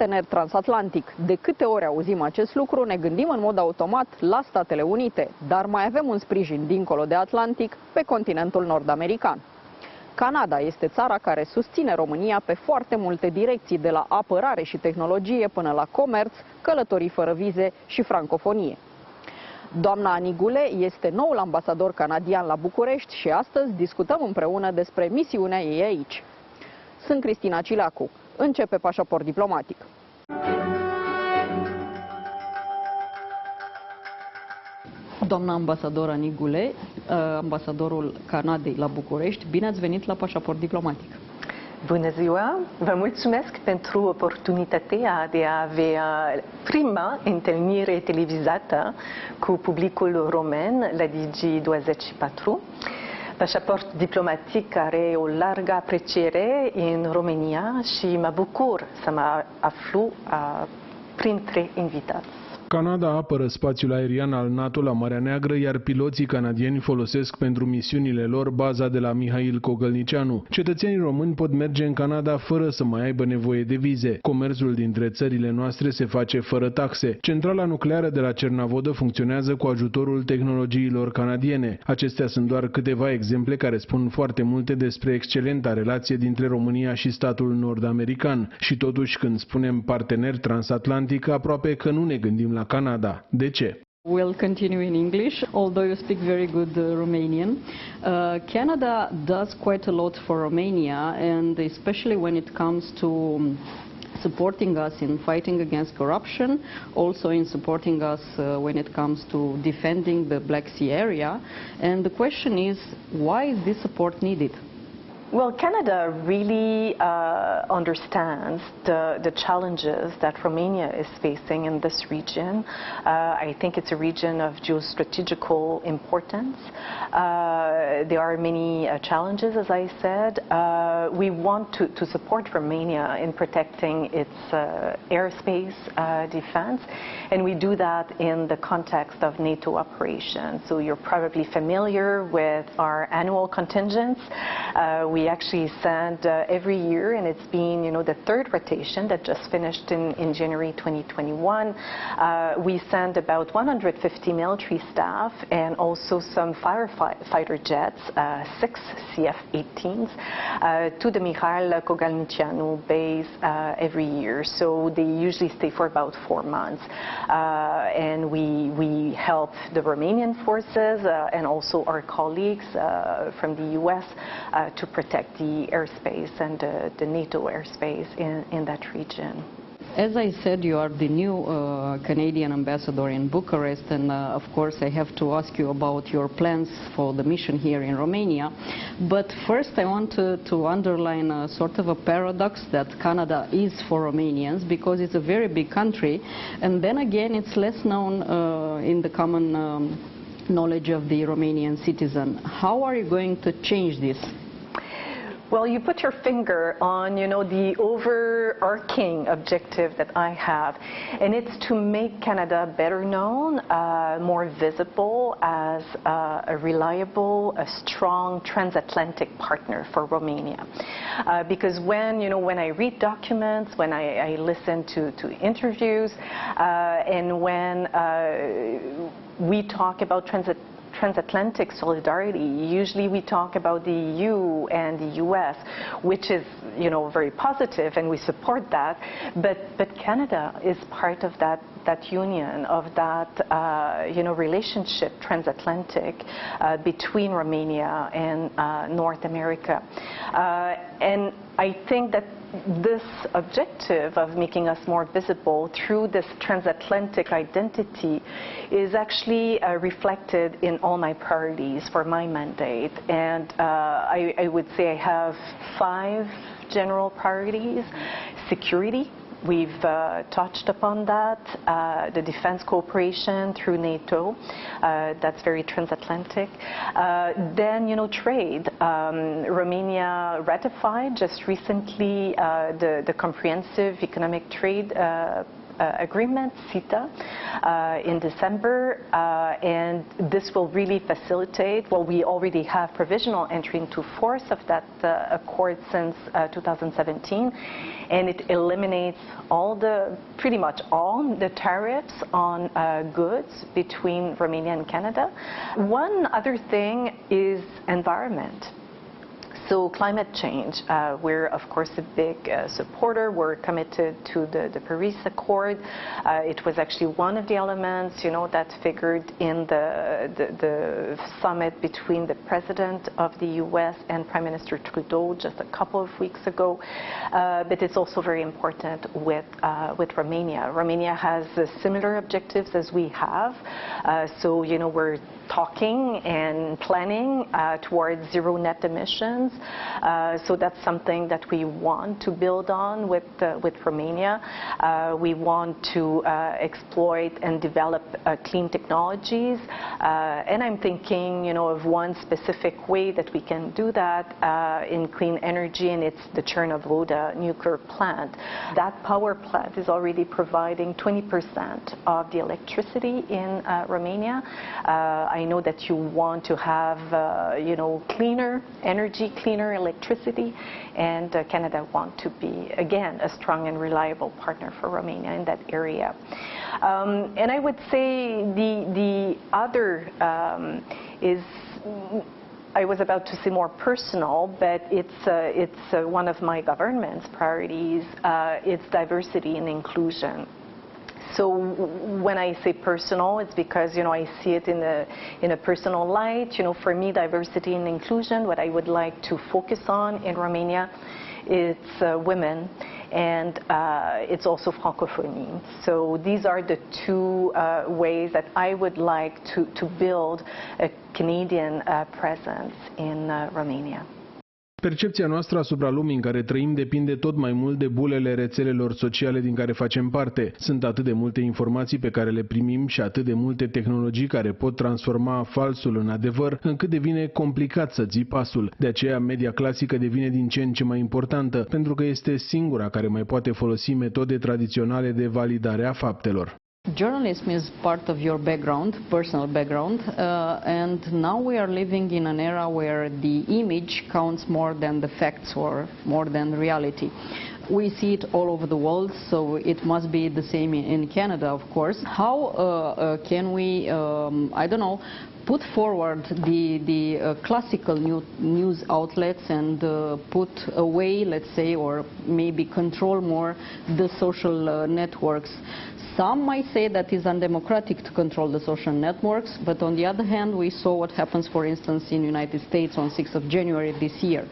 partener transatlantic. De câte ori auzim acest lucru, ne gândim în mod automat la Statele Unite, dar mai avem un sprijin dincolo de Atlantic, pe continentul nord-american. Canada este țara care susține România pe foarte multe direcții, de la apărare și tehnologie până la comerț, călătorii fără vize și francofonie. Doamna Annick Goulet este noul ambasador canadian la București și astăzi discutăm împreună despre misiunea ei aici. Sunt Cristina Cileacu. Începe Pașaport diplomatic. Doamna ambasador Annick Goulet, ambasadorul Canadei la București, bine ați venit la Pașaport diplomatic. Bună ziua! Vă mulțumesc pentru oportunitatea de a avea prima întâlnire televizată cu publicul român la Digi24. Pașaport diplomatic are o largă apreciere în România și mă bucur să mă aflu printre invitați. Canada apără spațiul aerian al NATO la Marea Neagră, iar piloții canadieni folosesc pentru misiunile lor baza de la Mihail Cogălnicianu. Cetățenii români pot merge în Canada fără să mai aibă nevoie de vize. Comerțul dintre țările noastre se face fără taxe. Centrala nucleară de la Cernavodă funcționează cu ajutorul tehnologiilor canadiene. Acestea sunt doar câteva exemple care spun foarte multe despre excelenta relație dintre România și statul nord-american. Și totuși, când spunem partener transatlantic, aproape că nu ne gândim la Canada. De ce? We'll continue in English, although you speak very good Romanian. Canada does quite a lot for Romania, and especially when it comes to supporting us in fighting against corruption, also in supporting us when it comes to defending the Black Sea area. And the question is, why is this support needed? Well, Canada really understands the challenges that Romania is facing in this region. I think it's a region of geostrategical importance. There are many challenges, as I said. We want to support Romania in protecting its airspace defense, and we do that in the context of NATO operations. So you're probably familiar with our annual contingents. We actually send every year, and it's been, the third rotation that just finished in January 2021. We send about 150 military staff and also some firefighter jets, 6 CF-18s, to the Mihail Cogălnicianu base every year. So they usually stay for about 4 months. And we help the Romanian forces and also our colleagues from the US to protect the airspace and the NATO airspace in that region. As I said, you are the new Canadian ambassador in Bucharest, and of course I have to ask you about your plans for the mission here in Romania. But first I want to underline a sort of a paradox that Canada is for Romanians, because it's a very big country, and then again it's less known in the common knowledge of the Romanian citizen. How are you going to change this? Well, you put your finger on, the overarching objective that I have, and it's to make Canada better known, more visible as a reliable, a strong transatlantic partner for Romania. Because when I read documents, when I listen to interviews, and when we talk about transatlantic solidarity, usually we talk about the EU and the US, which is, very positive, and we support that. But Canada is part of that union, of that relationship, transatlantic, between Romania and North America. And I think that this objective of making us more visible through this transatlantic identity is actually reflected in all my priorities for my mandate. And I would say I have 5 general priorities. Security. We've touched upon that, the defense cooperation through NATO, that's very transatlantic. Then, trade. Romania ratified just recently the comprehensive economic trade agreement, CETA, in December, and this will really facilitate, well, we already have provisional entry into force of that accord since 2017, and it eliminates pretty much all the tariffs on goods between Romania and Canada. One other thing is environment. So climate change, we're of course a big supporter. We're committed to the Paris Accord. It was actually one of the elements, that figured in the summit between the President of the U.S. and Prime Minister Trudeau just a couple of weeks ago. But it's also very important with Romania. Romania has similar objectives as we have. So we're talking and planning towards zero net emissions. So that's something that we want to build on with Romania. We want to exploit and develop clean technologies. And I'm thinking, of one specific way that we can do that in clean energy, and it's the Chernobyl nuclear plant. That power plant is already providing 20% of the electricity in Romania. I know that you want to have, cleaner energy, cleaner electricity, and Canada want to be, again, a strong and reliable partner for Romania in that area. And I would say the other is, I was about to say more personal, but it's one of my government's priorities. It's diversity and inclusion. So when I say personal, it's because I see it in a personal light. For me, diversity and inclusion, what I would like to focus on in Romania, it's women, and it's also francofonie. So these are the two ways that I would like to build a Canadian presence in Romania. Percepția noastră asupra lumii în care trăim depinde tot mai mult de bulele rețelelor sociale din care facem parte. Sunt atât de multe informații pe care le primim și atât de multe tehnologii care pot transforma falsul în adevăr, încât devine complicat să ții pasul. De aceea, media clasică devine din ce în ce mai importantă, pentru că este singura care mai poate folosi metode tradiționale de validare a faptelor. Journalism is part of your background, personal background, and now we are living in an era where the image counts more than the facts or more than reality. We see it all over the world, so it must be the same in Canada, of course. How can we, put forward the classical news outlets and put away, let's say, or maybe control more the social networks? Some might say that it's undemocratic to control the social networks, but on the other hand, we saw what happens, for instance, in the United States on 6th of January this year.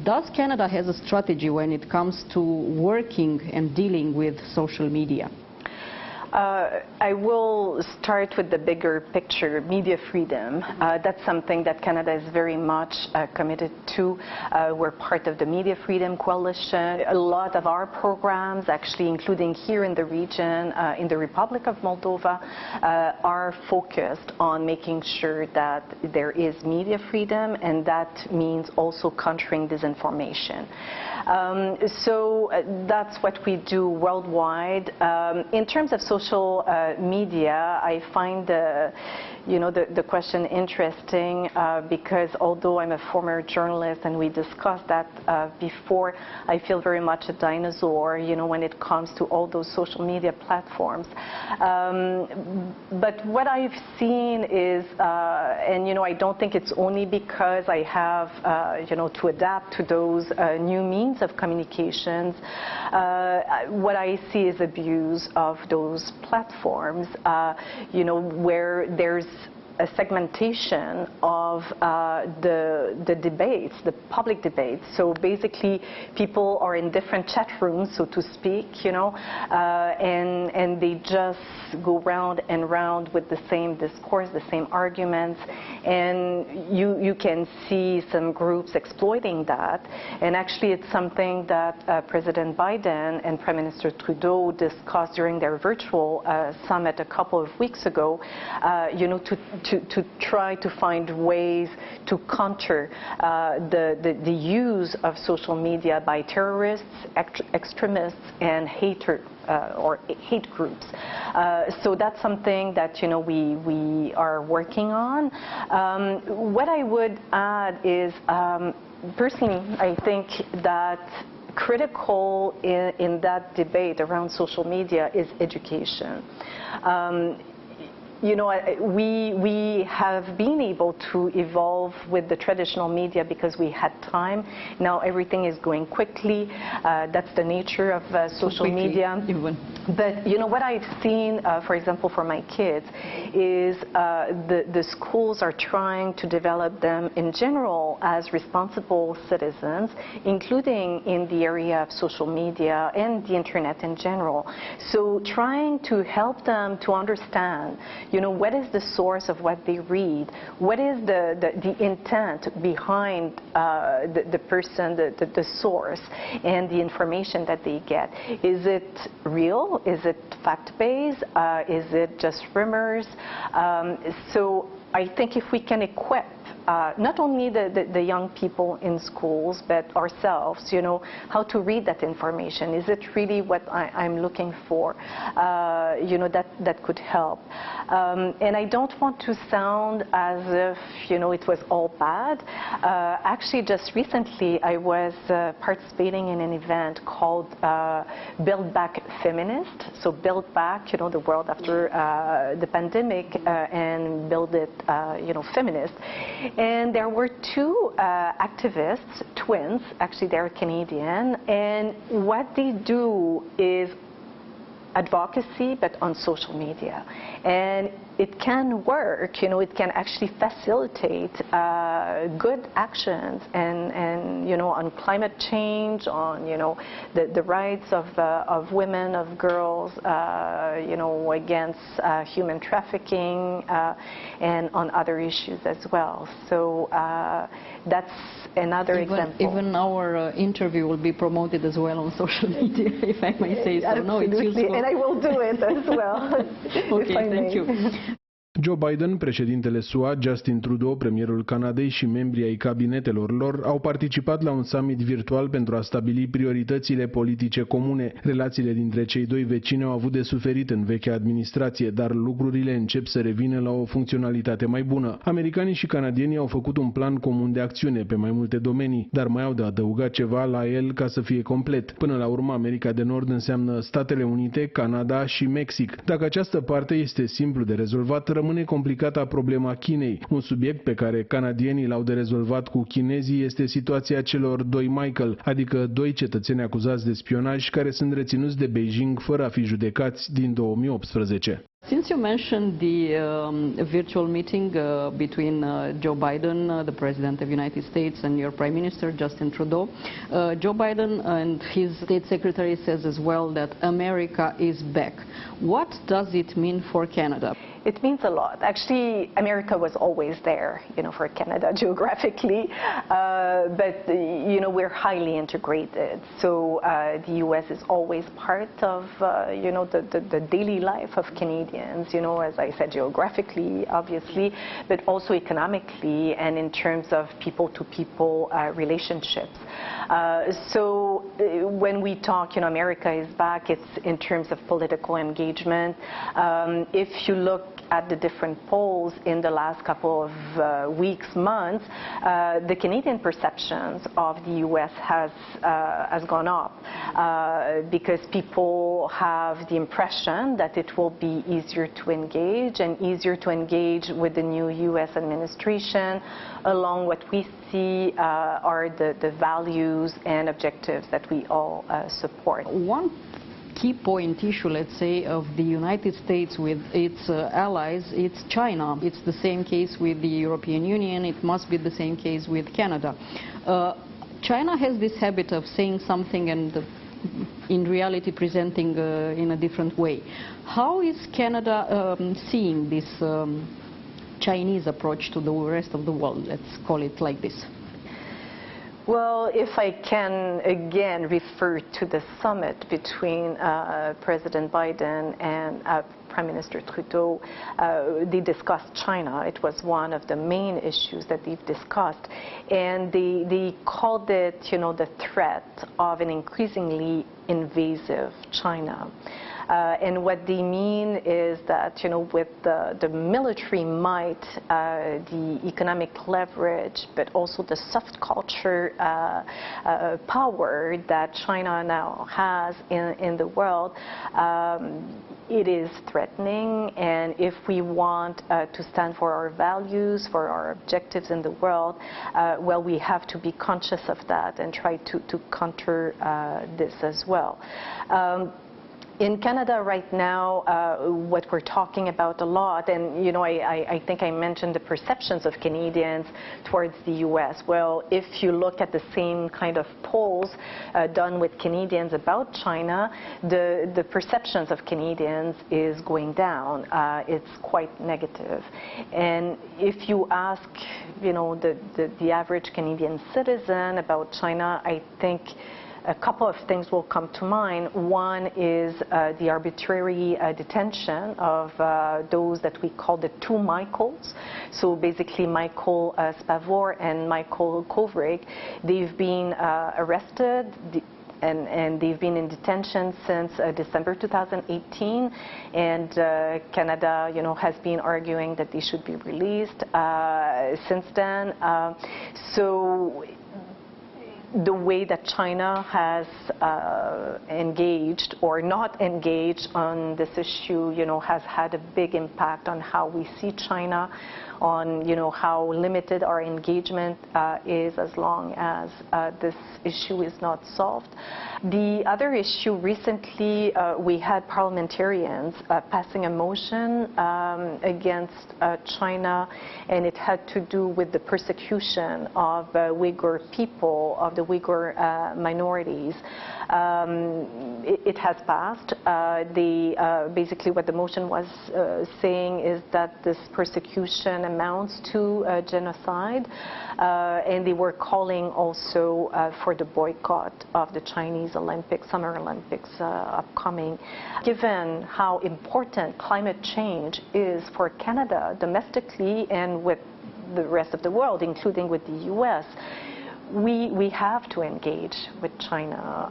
Does Canada have a strategy when it comes to working and dealing with social media? I will start with the bigger picture, media freedom. That's something that Canada is very much committed to. We're part of the Media Freedom Coalition. A lot of our programs, actually including here in the region, in the Republic of Moldova, are focused on making sure that there is media freedom, and that means also countering disinformation. So that's what we do worldwide. In terms of social media, I find the question interesting because although I'm a former journalist and we discussed that before, I feel very much a dinosaur, when it comes to all those social media platforms. But what I've seen is, and I don't think it's only because I have, to adapt to those new means of communications. What I see is abuse of those platforms, where there's a segmentation of the debates, the public debates. So basically, people are in different chat rooms, so to speak, and they just go round and round with the same discourse, the same arguments, and you can see some groups exploiting that. And actually, it's something that President Biden and Prime Minister Trudeau discussed during their virtual summit a couple of weeks ago, to try to find ways to counter the use of social media by terrorists, extremists, and haters. Or hate groups. So that's something that we are working on. What I would add is, personally, I think that critical in that debate around social media is education. We have been able to evolve with the traditional media because we had time. Now everything is going quickly. That's the nature of social media. But what I've seen, for example, for my kids, is the schools are trying to develop them in general as responsible citizens, including in the area of social media and the internet in general. So trying to help them to understand what is the source of what they read? What is the intent behind the person, the source, and the information that they get? Is it real? Is it fact-based? Is it just rumors? So I think if we can equip not only the young people in schools, but ourselves, how to read that information. Is it really what I'm looking for? That could help. And I don't want to sound as if, it was all bad. Actually, just recently, I was participating in an event called Build Back Feminist. So build back, the world after the pandemic and build it, feminist. And there were two activists, twins, actually they're Canadian, and what they do is advocacy, but on social media. And it can work, it can actually facilitate good actions and on climate change, on, the rights of women, of girls, against human trafficking, and on other issues as well. So that's another example. Even our interview will be promoted as well on social media, if I may say so. Absolutely. No, it's useful. And I will do it as well. Okay, thank you. Joe Biden, președintele SUA, Justin Trudeau, premierul Canadei și membrii ai cabinetelor lor au participat la un summit virtual pentru a stabili prioritățile politice comune. Relațiile dintre cei doi vecini au avut de suferit în vechea administrație, dar lucrurile încep să revină la o funcționalitate mai bună. Americanii și canadienii au făcut un plan comun de acțiune pe mai multe domenii, dar mai au de adăugat ceva la el ca să fie complet. Până la urmă, America de Nord înseamnă Statele Unite, Canada și Mexic. Dacă această parte este simplu de rezolvat, rămâne complicată problema Chinei. Un subiect pe care canadienii l-au de rezolvat cu chinezii este situația celor doi Michael, adică doi cetățeni acuzați de spionaj care sunt reținuți de Beijing fără a fi judecați din 2018. Since you mentioned the virtual meeting between Joe Biden, the President of the United States, and your Prime Minister, Justin Trudeau, Joe Biden and his State Secretary says as well that America is back. What does it mean for Canada? It means a lot. Actually, America was always there, for Canada geographically, but we're highly integrated. So the U.S. is always part of the daily life of Canadians. As I said, geographically, obviously, but also economically and in terms of people-to-people relationships. So when we talk, America is back. It's in terms of political engagement. If you look at the different polls in the last couple of weeks, months, the Canadian perceptions of the U.S. has gone up because people have the impression that it will be easier to engage and easier to engage with the new U.S. administration along what we see are the values and objectives that we all support. One key point issue, let's say, of the United States with its allies, it's China. It's the same case with the European Union. It must be the same case with Canada. China has this habit of saying something and in reality presenting in a different way. How is Canada seeing this Chinese approach to the rest of the world? Let's call it like this. Well, if I can again refer to the summit between President Biden and Prime Minister Trudeau, they discussed China. It was one of the main issues that they've discussed, and they called it, the threat of an increasingly invasive China. And what they mean is that, with the military might, the economic leverage, but also the soft culture power that China now has in the world, it is threatening. And if we want to stand for our values, for our objectives in the world, well, we have to be conscious of that and try to counter this as well. In Canada right now, what we're talking about a lot, and I think I mentioned the perceptions of Canadians towards the U.S. Well, if you look at the same kind of polls done with Canadians about China, the perceptions of Canadians is going down. It's quite negative. And if you ask, the average Canadian citizen about China, I think a couple of things will come to mind. One is the arbitrary detention of those that we call the two Michaels. So basically Michael Spavor and Michael Kovrig. They've been arrested and they've been in detention since December 2018, and Canada, has been arguing that they should be released since then. So the way that China has engaged or not engaged on this issue, has had a big impact on how we see China, on how limited our engagement is as long as this issue is not solved. The other issue, recently we had parliamentarians passing a motion against China, and it had to do with the persecution of Uyghur people, of the Uyghur minorities. It has passed. Basically what the motion was saying is that this persecution amounts to genocide, and they were calling also for the boycott of the Chinese Summer Olympics upcoming. Given how important climate change is for Canada domestically and with the rest of the world, including with the U.S., we have to engage with China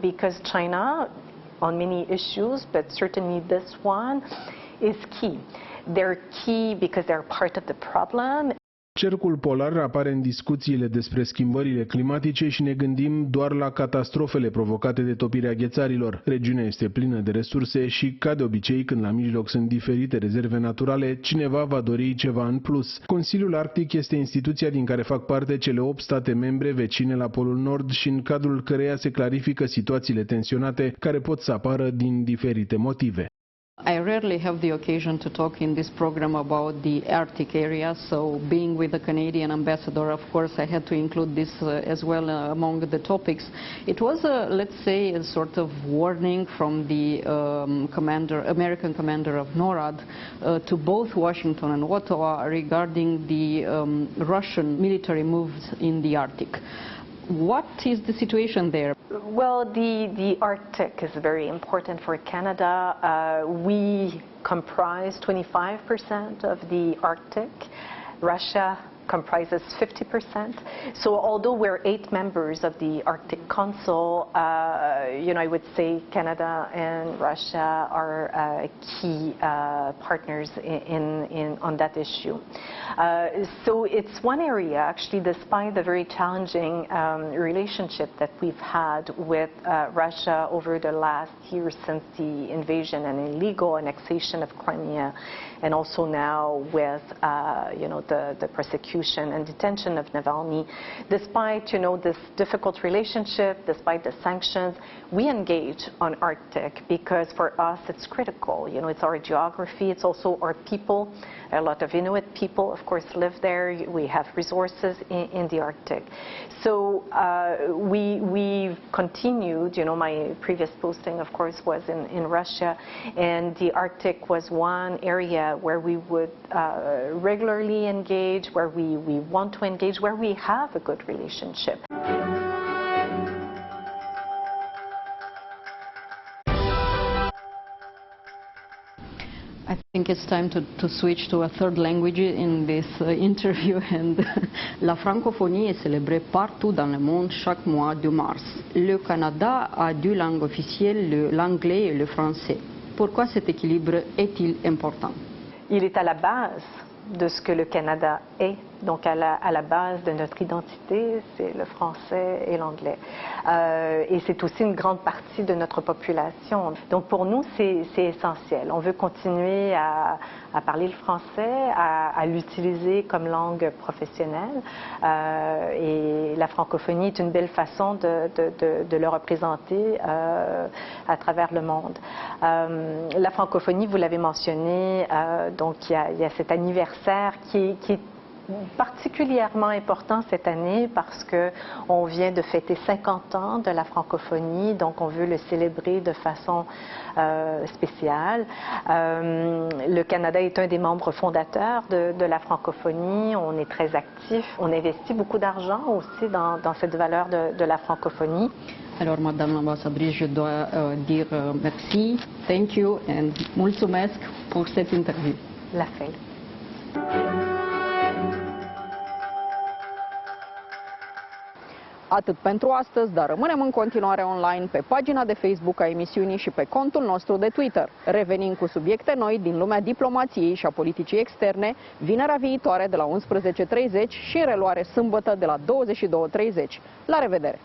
because China, on many issues, but certainly this one, is key. They're key because they're part of the problem. Cercul polar apare în discuțiile despre schimbările climatice și ne gândim doar la catastrofele provocate de topirea ghețarilor. Regiunea este plină de resurse și, ca de obicei, când la mijloc sunt diferite rezerve naturale, cineva va dori ceva în plus. Consiliul Arctic este instituția din care fac parte cele 8 state membre vecine la Polul Nord și în cadrul căreia se clarifică situațiile tensionate care pot să apară din diferite motive. I rarely have the occasion to talk in this program about the Arctic area, so being with the Canadian ambassador, of course, I had to include this as well among the topics. It was, let's say, a sort of warning from the American commander of NORAD to both Washington and Ottawa regarding the Russian military moves in the Arctic. What is the situation there? Well, the Arctic is very important for Canada. We comprise 25% of the Arctic. Russia comprises 50%. So although we're 8 members of the Arctic Council, I would say Canada and Russia are key partners on that issue. So it's one area, actually, despite the very challenging relationship that we've had with Russia over the last year since the invasion and illegal annexation of Crimea, and also now with the persecution and detention of Navalny. Despite this difficult relationship, despite the sanctions, we engage on Arctic because for us it's critical. It's our geography, it's also our people. A lot of Inuit people, of course, live there. We have resources in the Arctic. So we've continued, my previous posting, of course, was in Russia, and the Arctic was one area where we would regularly engage, where we want to engage, where we have a good relationship. I think it's time to switch to a third language in this interview, and la francophonie est célébrée partout dans le monde chaque mois de mars. Le Canada a deux langues officielles, l'anglais et le français. Pourquoi cet équilibre est-il important? Il est à la base de ce que le Canada est. Donc à la base de notre identité, c'est le français et l'anglais. Et c'est aussi une grande partie de notre population. Donc pour nous, c'est essentiel. On veut continuer à parler le français, à l'utiliser comme langue professionnelle. Et la francophonie est une belle façon de le représenter à travers le monde. La francophonie, vous l'avez mentionné, donc il y a cet anniversaire qui est particulièrement important cette année parce qu'on vient de fêter 50 ans de la francophonie, donc on veut le célébrer de façon spéciale. Le Canada est un des membres fondateurs de la francophonie, on est très actif, on investit beaucoup d'argent aussi dans cette valeur de la francophonie. Alors, Madame l'ambassadrice, je dois dire merci, thank you, and mulțumesc pour cette interview. La fel. Atât pentru astăzi, dar rămânem în continuare online pe pagina de Facebook a emisiunii și pe contul nostru de Twitter. Revenim cu subiecte noi din lumea diplomației și a politicii externe, vinerea viitoare de la 11:30 și în reluare sâmbătă de la 22:30. La revedere!